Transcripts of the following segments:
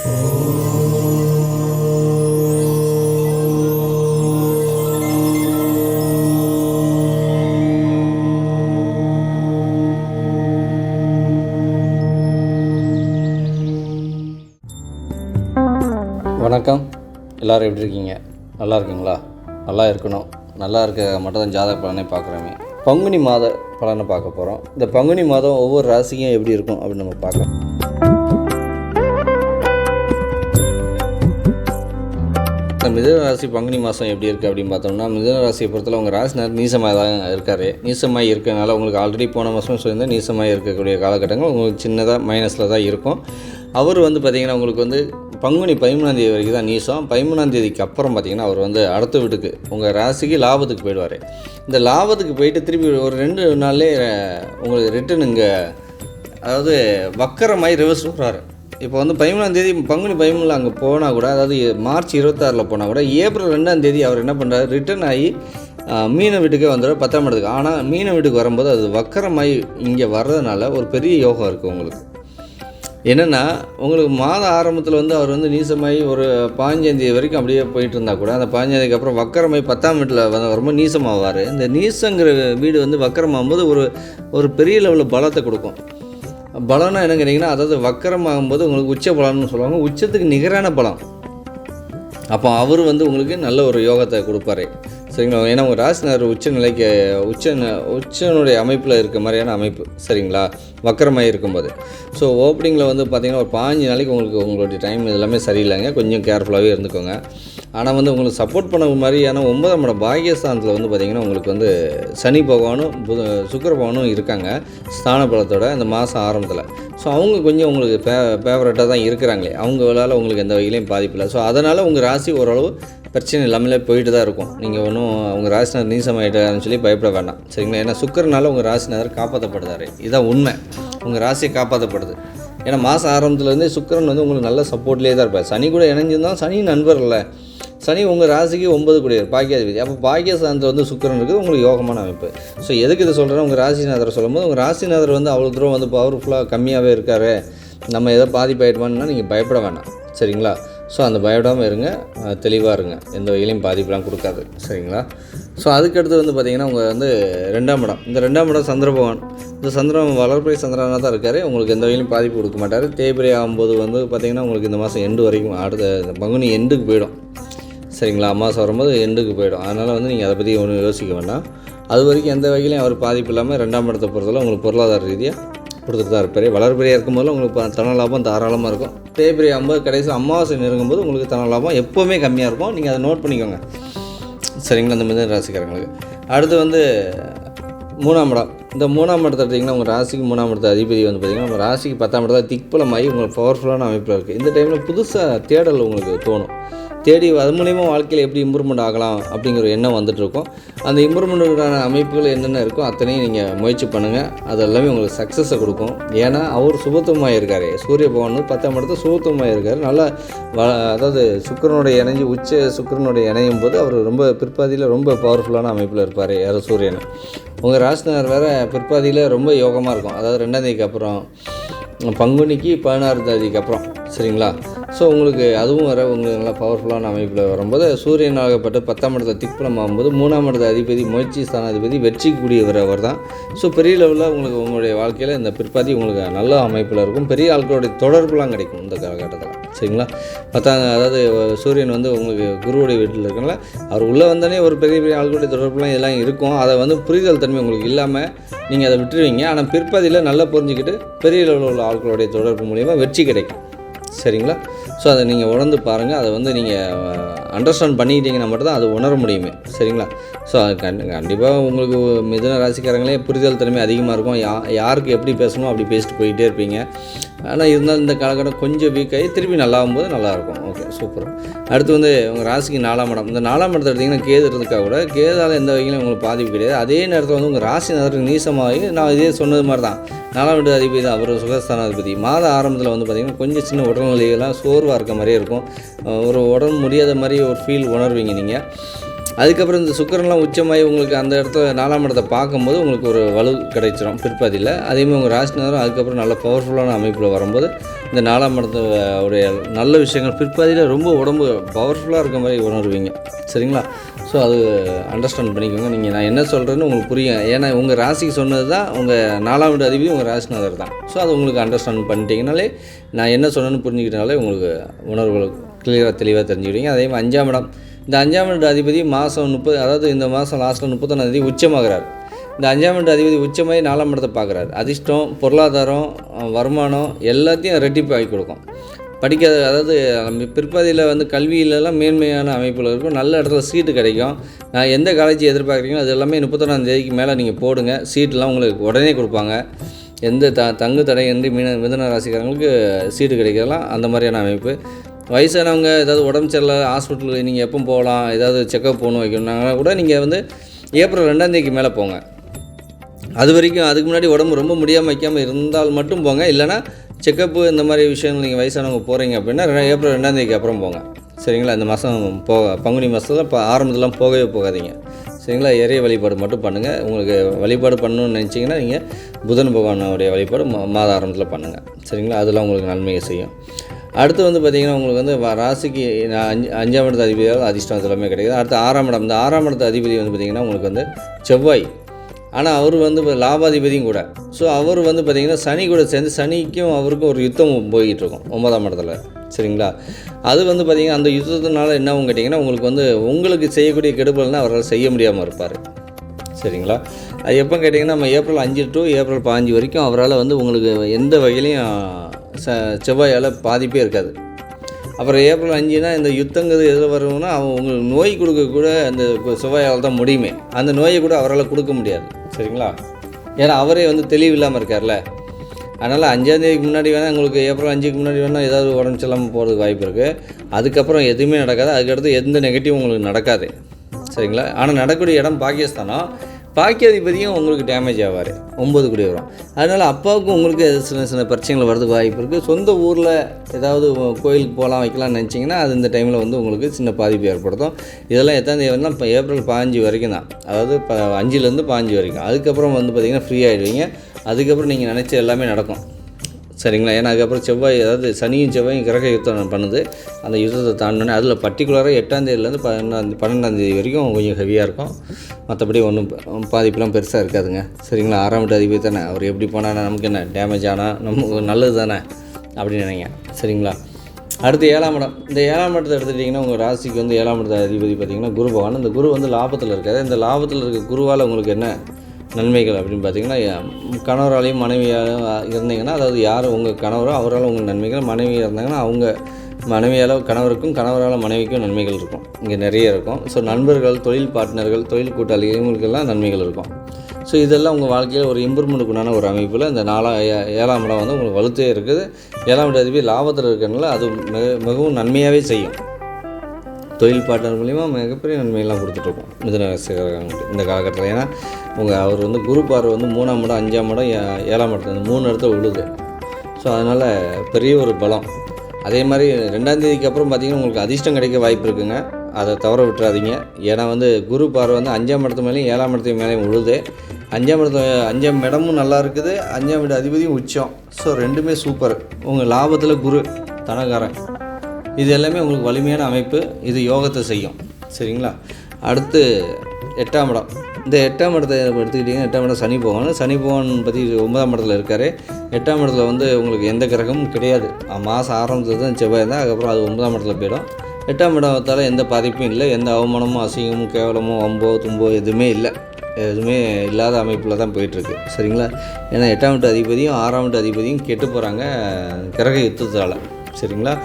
வணக்கம். எல்லோரும் எப்படி இருக்கீங்க? நல்லா இருக்குங்களா? நல்லா இருக்கணும். நல்லா இருக்க மட்டும் தான் ஜாதக பலனை பார்க்குறோமே. பங்குனி மாத பலனை பார்க்க போகிறோம். இந்த பங்குனி மாதம் ஒவ்வொரு ராசிக்கும் எப்படி இருக்கும் அப்படின்னு நம்ம பார்க்கலாம். மிதுன ராசி பங்குனி மாதம் எப்படி இருக்குது அப்படின்னு பார்த்தோம்னா, மிதுன ராசியை பொறுத்தவரை உங்கள் ராசினார் நீசமாக தான் இருக்கார். நீசமாக இருக்கிறதுனால உங்களுக்கு ஆல்ரெடி போன மாதம் சொல்லியிருந்தால் நீசமாக இருக்கக்கூடிய காலகட்டங்கள் உங்களுக்கு சின்னதாக மைனஸில் தான் இருக்கும். அவர் பார்த்திங்கன்னா உங்களுக்கு பங்குனி 13ஆம் வரைக்கும் தான் நீசம். 13ஆம் அப்புறம் பார்த்திங்கன்னா அவர் அடுத்த வீட்டுக்கு உங்கள் ராசிக்கு லாபத்துக்கு போயிடுவார். இந்த லாபத்துக்கு போயிட்டு திருப்பி ஒரு 2 நாள்லேயே உங்களுக்கு ரிட்டன் இங்கே அதாவது வக்கரமாகி ரிவர்ஸ் வர்றாரு. இப்போ 13ஆம் பங்குனி 13 அங்கே போனால் கூட, அதாவது மார்ச் 26 போனால் கூட, ஏப்ரல் 2ஆம் அவர் என்ன பண்ணுறாரு, ரிட்டர்ன் ஆகி மீன வீட்டுக்கே வந்துடுறார் 10ஆம் இடத்துக்கு. ஆனால் மீன வீட்டுக்கு வரும்போது அது வக்கரமாகி இங்கே வர்றதுனால ஒரு பெரிய யோகம் இருக்குது உங்களுக்கு. என்னென்னா, உங்களுக்கு மாத ஆரம்பத்தில் அவர் நீசமாகி ஒரு 15ஆம் வரைக்கும் அப்படியே போயிட்டு இருந்தால் கூட, அந்த 15ஆம் அப்புறம் வக்கரமாகி 10ஆம் வீட்டில் வரும்போது நீசமாவார். இந்த நீசங்கிற வீடு வக்கரமாகும்போது ஒரு பெரிய லெவலில் பலத்தை கொடுக்கும். பலம்னா என்ன கேட்டிங்கன்னா, அதாவது வக்கரமாகும்போது உங்களுக்கு உச்ச பலம்னு சொல்லுவாங்க. உச்சத்துக்கு நிகரான பலம். அப்போ அவர் உங்களுக்கு நல்ல ஒரு யோகத்தை கொடுப்பாரு. சரிங்களா? ஏன்னா உங்கள் ராசினார் உச்ச நிலைக்கு உச்சனுடைய அமைப்பில் இருக்க மாதிரியான அமைப்பு. சரிங்களா? வக்கரமாக இருக்கும்போது ஸோ ஓப்பனிங்கில் பார்த்திங்கன்னா ஒரு 15 நாளைக்கு உங்களுடைய டைம் எல்லாமே சரியில்லைங்க. கொஞ்சம் கேர்ஃபுல்லாகவே இருந்துக்கோங்க. ஆனால் உங்களுக்கு சப்போர்ட் பண்ண மாதிரியான 9ஆம் இடம் பாகியஸ்தானத்தில் பார்த்திங்கன்னா உங்களுக்கு சனி பகவானும் சுக்கிர பகவானும் இருக்காங்க ஸ்தான பலத்தோட இந்த மாதம் ஆரம்பத்தில். ஸோ அவங்க கொஞ்சம் உங்களுக்கு ஃபேவரட்டாக தான் இருக்கிறாங்களே. அவங்களால உங்களுக்கு எந்த வகையிலையும் பாதிப்பில்லை. ஸோ அதனால் உங்கள் ராசி ஓரளவு பிரச்சனை இல்லாமலே போயிட்டு தான் இருக்கும். நீங்கள் ஒன்றும் உங்கள் ராசிநாதர் நீசமாயிட்டாருன்னு சொல்லி பயப்பட வேண்டாம். சரிங்களா? ஏன்னா சுக்கிரனால உங்கள் ராசிநாதர் காப்பாற்றப்படுதாரு. இதுதான் உண்மை. உங்கள் ராசியை காப்பாற்றப்படுது. ஏன்னா மாதம் ஆரம்பத்துலேருந்தே சுக்கிரன் உங்களுக்கு நல்ல சப்போர்ட்லேயே தான் இருப்பார். சனி கூட இணைஞ்சிருந்தால் சனி நண்பர் இல்லை. சனி உங்கள் ராசிக்கு 9 கூடியவர் பாக்கியாதிபதி. அப்போ பாக்கியஸ்தானத்தில் சுக்கிரன் இருக்குது உங்களுக்கு யோகமான அமைப்பு. ஸோ எதுக்கு இதை சொல்கிறேன், உங்கள் ராசிநாதரை சொல்லும்போது உங்கள் ராசிநாதர் அவ்வளோ தூரம் பவர்ஃபுல்லாக கம்மியாகவே இருக்கார், நம்ம எதோ பாதிப்பாயிடுமான்னா நீங்கள் பயப்பட வேண்டாம். சரிங்களா? ஸோ அந்த பயப்படாமல் இருங்க, தெளிவாக இருங்க, எந்த வகையிலையும் பாதிப்பெலாம் கொடுக்காது. சரிங்களா? ஸோ அதுக்கடுத்து பார்த்திங்கன்னா உங்கள் 2ஆம் இடம். இந்த 2ஆம் இடம் சந்திர பகவான். இந்த சந்திரன் வளர்பிறை சந்திரனாக தான் இருக்கார். உங்களுக்கு எந்த வகையிலையும் பாதிப்பு கொடுக்க மாட்டார். தேய்பிரை ஆகும்போது பார்த்திங்கன்னா உங்களுக்கு இந்த மாதம் எண்டு வரைக்கும், அடுத்த பங்குனி எண்டுக்கு போயிடும். சரிங்களா? அமாவாசை வரும்போது எண்டுக்கு போயிடும். அதனால் நீங்கள் அதை பற்றி ஒன்றும் யோசிக்க வேண்டாம். அது வரைக்கும் எந்த வகையிலையும் அவர் பாதிப்பு இல்லாமல் 2ஆம் இடத்தை பொறுத்தவரை உங்களுக்கு பொருளாதார ரீதியாக கொடுத்துட்டு தான் இருப்பார். வளர்பிறையாக இருக்கும்போது உங்களுக்கு தன லாபம் தாராளமாக இருக்கும். தேய்பிரை ஆகும்போது கடைசி அமாவாசை நெருங்கும்போது உங்களுக்கு தன லாபம் எப்போவுமே கம்மியாக இருக்கும். நீங்கள் அதை நோட் பண்ணிக்கோங்க. சரிங்களா? அந்த மிதுன ராசிக்காரங்களுக்கு அடுத்து 3ஆம் இடம். இந்த 3ஆம் இடத்தை எடுத்திங்கன்னா உங்கள் ராசிக்கு 3ஆம் இடத்த அதிபதி பார்த்திங்கன்னா உங்கள் ராசிக்கு 10ஆம் இடத்துல திக்பலமாகி உங்களுக்கு பவர்ஃபுல்லான அமைப்பில் இருக்குது. இந்த டைமில் புதுசாக தேடல் உங்களுக்கு தோணும். தேடி அது மூலிமா வாழ்க்கையில் எப்படி இம்ப்ரூவ்மெண்ட் ஆகலாம் அப்படிங்கிற எண்ணம் வந்துட்டுருக்கும். அந்த இம்ப்ரூவ்மெண்ட்டுக்கான அமைப்புகள் என்னென்ன இருக்கோ அத்தனையும் நீங்கள் முயற்சி பண்ணுங்கள். அது எல்லாமே உங்களுக்கு சக்ஸஸை கொடுக்கும். ஏன்னா அவர் சுபத்துவமாக இருக்கார். சூரிய பகவான் 10ஆம் இடத்துல சுபத்துவமாக இருக்கார். நல்லா அதாவது சுக்கிரனுடைய இணைஞ்சு சுக்கிரனுடைய இணையும் போது அவர் ரொம்ப பிற்பாதியில் ரொம்ப பவர்ஃபுல்லான அமைப்பில் இருப்பார். யாரும் சூரியன். உங்கள் ராசினார் வேறு பிற்பாதியில் ரொம்ப யோகமாக இருக்கும். அதாவது 2ஆம் அப்புறம் பங்குனிக்கு 16ஆம் அப்புறம். சரிங்களா? ஸோ உங்களுக்கு அதுவும் வர உங்களுக்கு நல்லா பவர்ஃபுல்லான அமைப்பில் வரும்போது சூரியனாகப்பட்ட 10ஆம் இடத்துல திக்பலம் ஆகும்போது 3ஆம் இடத்த அதிபதி முயற்சி ஸ்தானாதிபதி வெற்றிக்கூடியவர் அவர் தான். ஸோ பெரிய லெவலில் உங்களுடைய வாழ்க்கையில் இந்த பிற்பாதி உங்களுக்கு நல்ல அமைப்பில் இருக்கும். பெரிய ஆட்களுடைய தொடர்புலாம் கிடைக்கும் இந்த காலகட்டத்தில். சரிங்களா? அதாவது சூரியன் உங்களுக்கு குருவுடைய வீட்டில் இருக்கனால அவர் உள்ளே வந்தோடனே ஒரு பெரிய ஆட்களுடைய தொடர்புலாம் இதெல்லாம் இருக்கும். அதை புரிதல் தன்மை உங்களுக்கு இல்லாமல் நீங்கள் அதை விட்டுருவீங்க. ஆனால் பிற்பாதியில் நல்லா புரிஞ்சுக்கிட்டு பெரிய லெவலில் உள்ள ஆட்களுடைய தொடர்பு மூலிமா வெற்றி கிடைக்கும். சரிங்களா? ஸோ அதை நீங்கள் உணர்ந்து பாருங்கள். அதை நீங்கள் அண்டர்ஸ்டாண்ட் பண்ணிக்கிட்டீங்கன்னா மட்டும்தான் அது உணர முடியுமே. சரிங்களா? ஸோ அது கண்டிப்பாக உங்களுக்கு மிதுன ராசிக்காரங்களே புரிதல் திறமை அதிகமாக இருக்கும். யாருக்கு எப்படி பேசணும் அப்படி பேசிட்டு போயிட்டே இருப்பீங்க. ஆனால் இருந்தாலும் இந்த காலகட்டம் கொஞ்சம் வீக்காகி திருப்பி நல்லாகும்போது நல்லாயிருக்கும். Okay, super. அடுத்து உங்கள் ராசிக்கு 4ஆம் இடம். இந்த 4ஆம் இடத்தை எடுத்திங்கன்னா கேது இருந்துக்கா கூட கேதால் எந்த வகையிலும் உங்களுக்கு பாதிப்பு கிடையாது. அதே நேரத்தில் உங்கள் ராசிநாதருக்கு நீசமாகி நான் இதே சொன்னது மாதிரி தான் 4ஆம் வீட்டு அதிபதி தான் அவர் சுகஸ்தானாதிபதி. மாத ஆரம்பத்தில் பார்த்திங்கன்னா கொஞ்சம் சின்ன உடல்நிலையெல்லாம் சோர்வாக இருக்க மாதிரியே இருக்கும். ஒரு உடம்பு முடியாத மாதிரி ஒரு ஃபீல் உணர்வீங்க நீங்கள். அதுக்கப்புறம் இந்த சுக்கிரன்லாம் உச்சமாகி உங்களுக்கு அந்த இடத்துல 4ஆம் இடத்தை பார்க்கும்போது உங்களுக்கு ஒரு வலு கிடைச்சிரும் பிற்பாதியில். அதேமாதிரி உங்கள் ராசிநாதரும் அதுக்கப்புறம் நல்ல பவர்ஃபுல்லான அமைப்பில் வரும்போது இந்த 4ஆம் இடத்துடைய நல்ல விஷயங்கள் பிற்பாதியில் ரொம்ப உடம்பு பவர்ஃபுல்லாக இருக்க மாதிரி உணர்வீங்க. சரிங்களா? ஸோ அது அண்டர்ஸ்டாண்ட் பண்ணிக்கோங்க. நான் என்ன சொல்கிறேன்னு உங்களுக்கு புரியும். ஏன்னா உங்கள் ராசிக்கு சொன்னது தான் உங்கள் 4ஆம் வீட்டு அதிபதி உங்கள் ராசிநாதர் தான். ஸோ அது உங்களுக்கு அண்டர்ஸ்டாண்ட் பண்ணிட்டீங்கனாலே நான் என்ன சொன்னேன்னு புரிஞ்சுக்கிட்டனாலே உங்களுக்கு உணர்வுகள் கிளியராக தெளிவாக தெரிஞ்சுக்கிட்டீங்க. அதே மாதிரி 5ஆம் இடம், இந்த 5ஆம் வீட்டு அதிபதி மாதம் 30, அதாவது இந்த மாதம் லாஸ்ட்டில் 31ஆம் தேதி உச்சமாகிறார். இந்த 5ஆம் வீட்டு அதிபதி உச்சமாகி 4ஆம் இடத்தை பார்க்குறாரு. அதிர்ஷ்டம், பொருளாதாரம், வருமானம் எல்லாத்தையும் ரெட்டிப்பாகி கொடுக்கும். படிக்காத, அதாவது பிற்பாதியில் கல்வியிலலாம் மேன்மையான அமைப்பில் இருக்கும். நல்ல இடத்துல சீட்டு கிடைக்கும். நான் எந்த காலேஜ் எதிர்பார்க்குறீங்களோ அது எல்லாமே 31ஆம் தேதிக்கு மேலே நீங்கள் போடுங்க. சீட்டெலாம் உங்களுக்கு உடனே கொடுப்பாங்க. எந்த தங்கு தடையின்றி மிதுன ராசிக்காரங்களுக்கு சீட்டு கிடைக்கலாம். அந்த மாதிரியான அமைப்பு. வயசானவங்க ஏதாவது உடம்பு சரியில்லை, ஹாஸ்பிட்டலுக்கு நீங்கள் எப்போ போகலாம், ஏதாவது செக்கப் போகணும் வைக்கணும்னா கூட நீங்கள் ஏப்ரல் 2ஆம் தேதிக்கு மேலே போங்க. அது வரைக்கும் அதுக்கு முன்னாடி உடம்பு ரொம்ப முடியாமல் வைக்காமல் இருந்தால் மட்டும் போங்க. இல்லைனா செக்கப்பு இந்த மாதிரி விஷயங்கள் நீங்கள் வயசானவங்க போகிறீங்க அப்படின்னா ஏப்ரல் 2ஆம் தேதிக்கு அப்புறம் போங்க. சரிங்களா? இந்த மாதம் பங்குனி மாதத்தில் ஆரம்பத்துலாம் போகவே போகாதீங்க. சரிங்களா? இறை வழிபாடு மட்டும் பண்ணுங்கள். உங்களுக்கு வழிபாடு பண்ணணும்னு நினச்சிங்கன்னா நீங்கள் புதன் பகவானுடைய வழிபாடு மாத ஆரம்பத்தில் பண்ணுங்கள். சரிங்களா? அதெல்லாம் உங்களுக்கு நன்மையை செய்யும். அடுத்து பார்த்திங்கன்னா உங்களுக்கு ராசிக்கு 5ஆம் இடத்து அதிபதியால் அதிர்ஷ்டம் எல்லாமே கிடைக்குது. அடுத்து 6ஆம் இடம், இந்த 6ஆம் இடத்து அதிபதி பார்த்திங்கன்னா உங்களுக்கு செவ்வாய். ஆனால் அவர் லாபாதிபதியும் கூட. ஸோ அவர் பார்த்திங்கன்னா சனி கூட சேர்ந்து சனிக்கும் அவருக்கும் ஒரு யுத்தம் போய்கிட்டுருக்கும் 9ஆம் இடத்துல. சரிங்களா? அது பார்த்திங்கன்னா அந்த யுத்தத்தினால என்ன கேட்டிங்கன்னா உங்களுக்கு செய்யக்கூடிய கெடுபல்னால் அவரால் செய்ய முடியாமல் இருப்பார். சரிங்களா? அது எப்போ கேட்டிங்கன்னா நம்ம ஏப்ரல் 5 to ஏப்ரல் 15 வரைக்கும் அவரால் உங்களுக்கு எந்த வகையிலையும் செவ்வாயால் பாதிப்பே இருக்காது. அப்புறம் ஏப்ரல் 5னா இந்த யுத்தங்கிறது எதில் வரும்னா உங்களுக்கு நோய் கொடுக்கக்கூட அந்த செவ்வாயால் தான் முடியுமே. அந்த நோயை கூட அவரால் கொடுக்க முடியாது. சரிங்களா? ஏன்னா அவரே தெளிவு இல்லாமல் இருக்கார்ல. அதனால் 5ஆம் தேதிக்கு முன்னாடி வேணால் உங்களுக்கு ஏப்ரல் 5க்கு முன்னாடி வேணால் ஏதாவது உடம்பு சரியில்லாமல் போகிறதுக்கு வாய்ப்பு இருக்குது. அதுக்கப்புறம் எதுவுமே நடக்காது. அதுக்கடுத்து எந்த நெகட்டிவும் உங்களுக்கு நடக்காது. சரிங்களா? ஆனால் நடக்கக்கூடிய இடம் பாகிஸ்தானம். பாக்கியாதிபதியும் உங்களுக்கு டேமேஜ் ஆவார். 9 கூடிய வரும். அதனால் அப்பாவுக்கும் உங்களுக்கு சின்ன பிரச்சனைகள் வரதுக்கு வாய்ப்பு இருக்குது. சொந்த ஊரில் ஏதாவது கோயிலுக்கு போகலாம் வைக்கலாம்னு நினச்சிங்கன்னா அது இந்த டைமில் உங்களுக்கு சின்ன பாதிப்பு ஏற்படுத்தும். இதெல்லாம் எத்தனை தேவைன்னா இப்போ ஏப்ரல் 15 வரைக்கும் தான். அதாவது 5லேருந்து 15 வரைக்கும். அதுக்கப்புறம் பார்த்திங்கன்னா ஃப்ரீ ஆகிடுவீங்க. அதுக்கப்புறம் நீங்கள் நினச்ச எல்லாமே நடக்கும். சரிங்களா? ஏன்னா அதுக்கப்புறம் செவ்வாய், அதாவது சனியும் செவ்வாயும் கிரக யுத்தம் பண்ணுது. அந்த யுத்தத்தை தாண்டினோன்னே அதில் பர்டிகுலராக 8ஆம் தேதியிலேருந்து 12ஆம் தேதி வரைக்கும் கொஞ்சம் ஹெவியாக இருக்கும். மற்றபடி ஒன்றும் பாதிப்புலாம் பெருசாக இருக்காதுங்க. சரிங்களா? 6ஆம் வீட்டு அதிபதி தானே, அவர் எப்படி போனால் நமக்கு என்ன, டேமேஜ் ஆனால் நமக்கு நல்லது தானே அப்படின்னு நினைங்க. சரிங்களா? அடுத்து 7ஆம் இடம். இந்த 7ஆம் இடத்தை எடுத்துக்கிட்டிங்கன்னா உங்கள் ராசிக்கு 7ஆம் இடத்த அதிபதி பார்த்திங்கன்னா குரு பகவான். இந்த குரு லாபத்தில் இருக்காது. இந்த லாபத்தில் இருக்க குருவால் உங்களுக்கு என்ன நன்மைகள் அப்படின்னு பார்த்திங்கன்னா, கணவராலையும் மனைவியாலும் இருந்தீங்கன்னா, அதாவது யார் உங்கள் கணவரோ அவரால் உங்களுக்கு நன்மைகள், மனைவியாக இருந்தாங்கன்னா அவங்க மனைவியால் கணவருக்கும், கணவரால் மனைவிக்கும் நன்மைகள் இருக்கும். இங்கே நிறைய இருக்கும். ஸோ நண்பர்கள், தொழில் பார்ட்னர்கள், தொழில் கூட்டாளிகள் இவங்களுக்கெல்லாம் நன்மைகள் இருக்கும். ஸோ இதெல்லாம் உங்கள் வாழ்க்கையில் ஒரு இம்ப்ரூவ்மெண்ட்டுக்குண்டான ஒரு அமைப்பில் இந்த 7ஆம் இடம் உங்களுக்கு வலுத்தே இருக்குது. 7ஆம் இடம் அதிபதி லாபத்தில் இருக்கிறதுனால அது மிகவும் நன்மையாகவே செய்யும். தொழில் பார்ட்னர் மூலிமா மிகப்பெரிய நன்மையெல்லாம் கொடுத்துட்ருக்கோம் மிதுன ராசிக்காரங்களுக்கு இந்த காலகட்டத்தில். ஏன்னா அவர் குரு பார்வை 3ஆம் இடம், 5ஆம் இடம், 7ஆம் இடத்துல இந்த 3 இடத்துல விழுது. ஸோ அதனால் பெரிய ஒரு பலம். அதே மாதிரி 2ஆம் தேதிக்கு அப்புறம் பார்த்திங்கன்னா உங்களுக்கு அதிர்ஷ்டம் கிடைக்க வாய்ப்பு இருக்குங்க. அதை தவற விட்டுறாதீங்க. ஏன்னா குரு பார்வை 5ஆம் இடத்து மேலேயும் 7ஆம் இடத்துக்கு மேலேயும் விழுது. 5ஆம் இடமும் நல்லா இருக்குது. 5ஆம் இட அதிபதியும் உச்சம். ஸோ ரெண்டுமே சூப்பர். உங்கள் லாபத்தில் குரு தனகாரன். இது எல்லாமே உங்களுக்கு வலிமையான அமைப்பு. இது யோகத்தை செய்யும். சரிங்களா? அடுத்து 8ஆம் இடம். இந்த 8ஆம் இடத்தை எடுத்துக்கிட்டிங்கன்னா 8ஆம் இடம் சனி பகவான். சனி பகவான் பற்றி 9ஆம் இடத்துல இருக்கார். 8ஆம் இடத்துல உங்களுக்கு எந்த கிரகமும் கிடையாது. மாதம் ஆரம்பத்தில் தான் செவ்வாய் தான். அதுக்கப்புறம் அது 9ஆம் இடத்துல போயிடும். 8ஆம் இடத்தால் எந்த பாதிப்பும் இல்லை. எந்த அவமானமும் அசிங்கமும் கேவலமோ வம்போ தும்போ எதுவுமே இல்லை. எதுவுமே இல்லாத அமைப்பில் தான் போயிட்டுருக்கு. சரிங்களா? ஏன்னா 8ஆம் வீட்டு அதிபதியும் 6ஆம் வீட்டு அதிபதியும் கெட்டு போகிறாங்க கிரக யுத்தத்தால். சரிங்களா?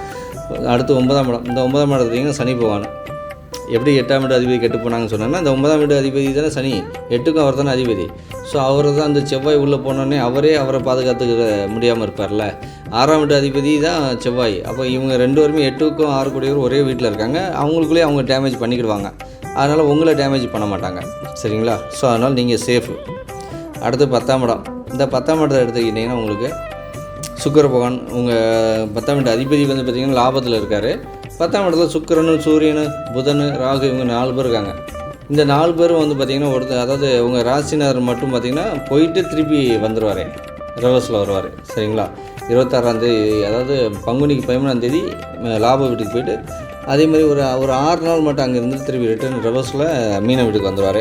அடுத்து 9ஆம் இடம். இந்த 9ஆம் இடத்துலையும் சனி பகவான். எப்படி 8ஆம் வீட்டு அதிபதி கெட்டு போனாங்கன்னு சொன்னாங்கன்னா, இந்த 9ஆம் வீட்டு அதிபதி தானே சனி, 8க்கும் அவர் தானே அதிபதி. ஸோ அவர் தான் அந்த செவ்வாய் உள்ளே போனோடனே அவரை பாதுகாத்துக்க முடியாமல் இருப்பார்ல. 6ஆம் வீட்டு அதிபதி தான் செவ்வாய். அப்போ இவங்க 2 பேருமே 8க்கும் 6 கூடியவர் ஒரே வீட்டில் இருக்காங்க. அவங்களுக்குள்ளேயே அவங்க டேமேஜ் பண்ணிக்கிடுவாங்க. அதனால் உங்களை டேமேஜ் பண்ண மாட்டாங்க. சரிங்களா? ஸோ அதனால் நீங்கள் சேஃபு. அடுத்து 10ஆம் இடம். இந்த 10ஆம் இடத்தை எடுத்துக்கிட்டிங்கன்னா உங்களுக்கு சுக்கிர பகவான் உங்கள் 10ஆம் வீட்டு அதிபதி பார்த்திங்கன்னா லாபத்தில் இருக்கார். 10ஆம் இடத்துல சுக்கிரனு, சூரியனு, புதன், ராகு இவங்க 4 பேர் இருக்காங்க. இந்த 4 பேரும் வந்து பார்த்திங்கன்னா அதாவது உங்கள் ராசினர் மட்டும் பார்த்திங்கன்னா போயிட்டு திருப்பி வந்துடுவார், ரிவர்ஸில் வருவார். சரிங்களா? 26ஆந்தேதி, அதாவது பங்குனிக்கு 13ஆந்தேதி லாப வீட்டுக்கு போயிட்டு அதே மாதிரி ஒரு 6 நாள் மட்டும் அங்கே இருந்து திருப்பி ரிட்டர்ன் ரிவர்ஸில் மீன வீட்டுக்கு வந்துடுவார்.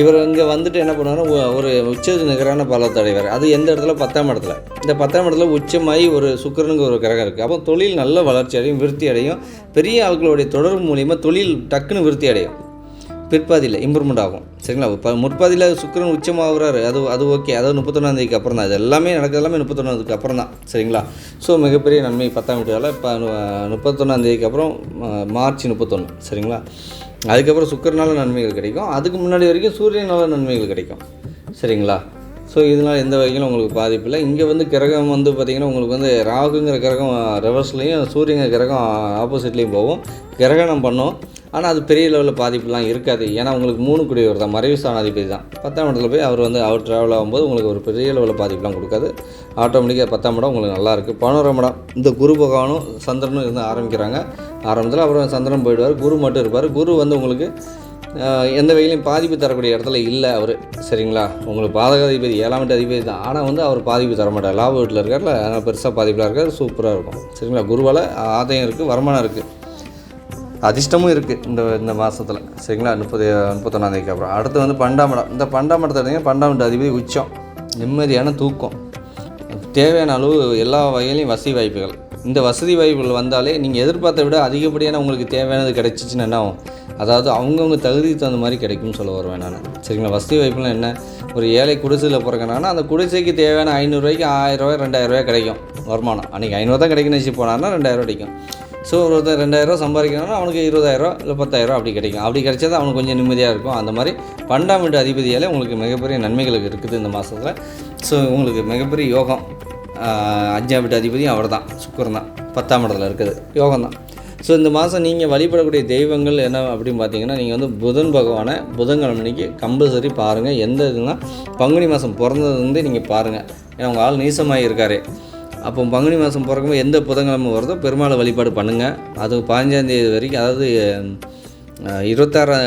இவர் இங்கே வந்துட்டு என்ன பண்ணுவாருன்னா ஒரு உச்ச நிகரான பலத்தை அடைவார். அது எந்த இடத்துல? 10ஆம் இடத்துல. இந்த 10ஆம் இடத்துல உச்சமாகி ஒரு சுக்கிரனுக்கு ஒரு கிரகம் இருக்குது. அப்போ தொழில் நல்ல வளர்ச்சி அடையும், விருத்தி அடையும். பெரிய ஆட்களுடைய தொடர்பு மூலிமா தொழில் டக்குன்னு விருத்தி அடையும். பிற்பாதியில் இம்ப்ரூவ்மெண்ட் ஆகும். சரிங்களா? இப்போ முற்பாதியில் சுக்கிரன் உச்சமாகறாரு, அது ஓகே. அதாவது 31ஆந்தேதிக்கு அப்புறம் தான். இது எல்லாமே நடக்கிறது எல்லாமே 31ஆந்தேதிக்கு அப்புறம் தான். சரிங்களா? ஸோ மிகப்பெரிய நன்மை 10ஆம் வீட்டால் இப்போ 31ஆந்தேதிக்கு அப்புறம் மார்ச் 31. சரிங்களா? அதுக்கப்புறம் சுக்கிரனால நன்மைகள் கிடைக்கும். அதுக்கு முன்னாடி வரைக்கும் சூரியனால நன்மைகள் கிடைக்கும். சரிங்களா? ஸோ இதனால் எந்த வகையிலும் உங்களுக்கு பாதிப்பு இல்லை. இங்கே வந்து கிரகம் வந்து பார்த்திங்கன்னா உங்களுக்கு வந்து ராகுங்கிற கிரகம் ரிவர்ஸ்லேயும் சூரியங்கிற கிரகம் ஆப்போசிட்லேயும் போகும். கிரகணம் பண்ணும். ஆனால் அது பெரிய லெவலில் பாதிப்புலாம் இருக்காது. ஏன்னா உங்களுக்கு 3 கூடியவர் தான், மறைவு ஸ்தானாதிபதி தான். 10ஆம் இடத்துல போய் அவர் ட்ராவல் ஆகும்போது உங்களுக்கு ஒரு பெரிய லெவலில் பாதிப்புலாம் கொடுக்காது. ஆட்டோமேட்டிக்காக 10ஆம் இடம் உங்களுக்கு நல்லாயிருக்கு. 11ஆம் இடம் இந்த குரு பகவானும் சந்திரனும் இருந்து ஆரம்பிக்கிறாங்க. ஆரம்பத்தில் அப்புறம் சந்திரன் போயிடுவார், குரு மட்டும் இருப்பார். குரு வந்து உங்களுக்கு எந்த வகையிலையும் பாதிப்பு தரக்கூடிய இடத்துல இல்லை அவர். சரிங்களா? உங்களுக்கு பாதகாதிபதி 7ஆம் வீட்டு அதிபதி தான். ஆனால் வந்து அவர் பாதிப்பு தர மாட்டார். லாப வீட்டில் இருக்கார்ல, அதனால் பெருசாக பாதிப்பில் இருக்கார். சூப்பராக இருக்கும். சரிங்களா? குருவால் ஆதாயம் இருக்குது, வருமானம் இருக்குது, அதிர்ஷ்டமும் இருக்குது இந்த மாதத்தில். சரிங்களா? 31ஆந்தேதிக்கு அப்புறம் அடுத்து வந்து 12ஆம் இடம். இந்த 12ஆம் இடத்துல எடுத்தீங்கன்னா 12ஆம் வீட்டு அதிபதி உச்சம், நிம்மதியான தூக்கம், தேவையான அளவு எல்லா வகையிலையும் வசதி வாய்ப்புகள். இந்த வசதி வாய்ப்புகள் வந்தாலே நீங்கள் எதிர்பார்த்த விட அதிகப்படியான உங்களுக்கு தேவையானது கிடைச்சிச்சின்னு என்ன ஆகும்? அதாவது அவங்கவுங்க தகுதிக்கு தகுந்த மாதிரி கிடைக்கும்னு சொல்ல வருவேன் நான். சரிங்களா? வசதி வாய்ப்புலாம் என்ன? ஒரு ஏழை குடிசையில் பிறக்கணும்னா அந்த குடிசைக்கு தேவையான 500 ரூபாய்க்கு 1000 ரூபாய் 2000 ரூபாய் கிடைக்கும் வருமானம். அன்றைக்கி 500 தான் கிடைக்குன்னு வச்சு போனார்னா 2000 கிடைக்கும். ஸோ ஒருத்தர் 2000 சம்பாதிக்கணும்னா அவனுக்கு 20000 இல்லை 10000 அப்படி கிடைக்கும். அப்படி கிடைச்சா அவனுக்கு கொஞ்சம் நிம்மதியாக இருக்கும். அந்த மாதிரி 12ஆம் வீட்டு அதிபதியால் உங்களுக்கு மிகப்பெரிய நன்மைகளுக்கு இருக்குது இந்த மாதத்தில். ஸோ உங்களுக்கு மிகப்பெரிய யோகம். 5ஆம் வீட்டு அதிபதியும் அவர் தான், சுக்கிரன் தான், 10ஆம் இடத்துல இருக்குது, யோகம் தான். ஸோ இந்த மாதம் நீங்கள் வழிபடக்கூடிய தெய்வங்கள் என்ன அப்படின்னு பார்த்தீங்கன்னா, நீங்கள் வந்து புதன் பகவானை புதன்கிழமைக்கு கம்பல்சரி பாருங்கள். எந்த இதுனா பங்குனி மாதம் பிறந்ததுலேருந்து நீங்கள் பாருங்கள். ஏன்னா உங்கள் ஆள் நீசமாக இருக்கார். அப்போ பங்குனி மாதம் பிறக்கும்போது எந்த புதன்கிழமை வருதோ பெருமாளை வழிபாடு பண்ணுங்கள். அது 15ஆந்தேதி வரைக்கும், அதாவது 26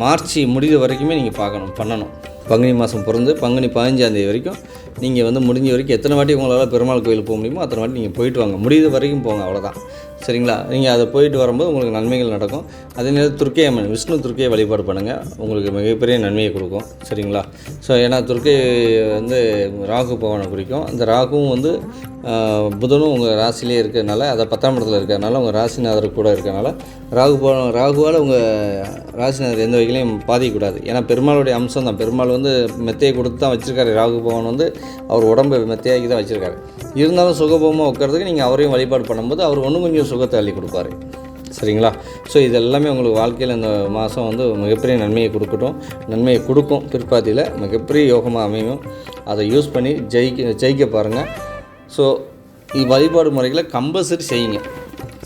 மார்ச் முடிகிற வரைக்குமே நீங்கள் பண்ணணும். பங்குனி மாதம் பிறந்து பங்குனி 15ஆந்தேதி வரைக்கும் நீங்கள் வந்து முடிஞ்ச வரைக்கும் எத்தனை வாட்டி உங்களால் பெருமாள் கோயிலுக்கு போக முடியுமோ அத்தனை வாட்டி நீங்கள் போயிட்டு வாங்க. முடிகிற வரைக்கும் போங்க, அவ்வளோதான். சரிங்களா? நீங்கள் அதை போயிட்டு வரும்போது உங்களுக்கு நன்மைகள் நடக்கும். அதே நேரம் துர்க்கை அம்மன், விஷ்ணு துர்க்கையை வழிபாடு பண்ணுங்கள், உங்களுக்கு மிகப்பெரிய நன்மையை கொடுக்கும். சரிங்களா? ஸோ ஏன்னா துர்க்கை வந்து ராகு பகவானை குறிக்கும். அந்த ராகுவும் வந்து புதனும் உங்கள் ராசிலே இருக்கிறதுனால, அதை 10ஆம் இடத்துல இருக்கிறதுனால, உங்கள் ராசிநாதர் கூட இருக்கிறதுனால ராகுவால் உங்கள் ராசிநாதர் எந்த வகையிலையும் பாதிக்கக்கூடாது. ஏன்னா பெருமாளுடைய அம்சம் தான். பெருமாள் வந்து மெத்தையை கொடுத்து தான் வச்சுருக்காரு. ராகு பகவான் வந்து அவர் உடம்பை மெத்தையாக்கி தான் வச்சுருக்காரு. இருந்தாலும் சுகபமாக உட்காரதுக்கு நீங்கள் அவரையும் வழிபாடு பண்ணும்போது அவர் ஒன்றும் கொஞ்சம் சுகத்தை அள்ளி கொடுப்பாரு. சரிங்களா? ஸோ இது எல்லாமே உங்களுக்கு வாழ்க்கையில் இந்த மாதம் வந்து மிகப்பெரிய நன்மையை கொடுக்கும். பிற்பாதியில் மிகப்பெரிய யோகமாக அமையும். அதை யூஸ் பண்ணி ஜெயிக்க பாருங்கள். ஸோ வழிபாடு முறைகளை கம்பல்சரி செய்யுங்க.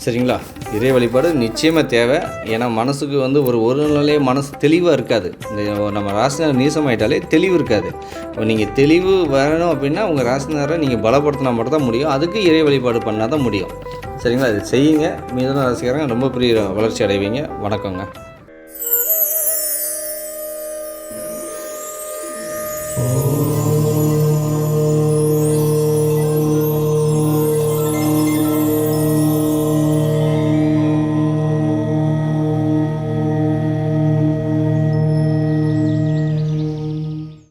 சரிங்களா? இறை வழிபாடு நிச்சயமாக தேவை. ஏன்னா மனசுக்கு வந்து ஒரு நாளே மனசு தெளிவாக இருக்காது. இந்த நம்ம ராசினார் நீசமாயிட்டாலே தெளிவு இருக்காது. இப்போ நீங்கள் தெளிவு வரணும் அப்படின்னா உங்கள் ராசினாரை நீங்கள் பலப்படுத்தினா மட்டும் தான் முடியும். அதுக்கு இறை வழிபாடு பண்ணால் தான் முடியும். சரிங்களா? இது செய்யுங்க. மிதுன ராசிக்காரங்க ரொம்ப பெரிய வளர்ச்சி அடைவீங்க. வணக்கங்க. Oh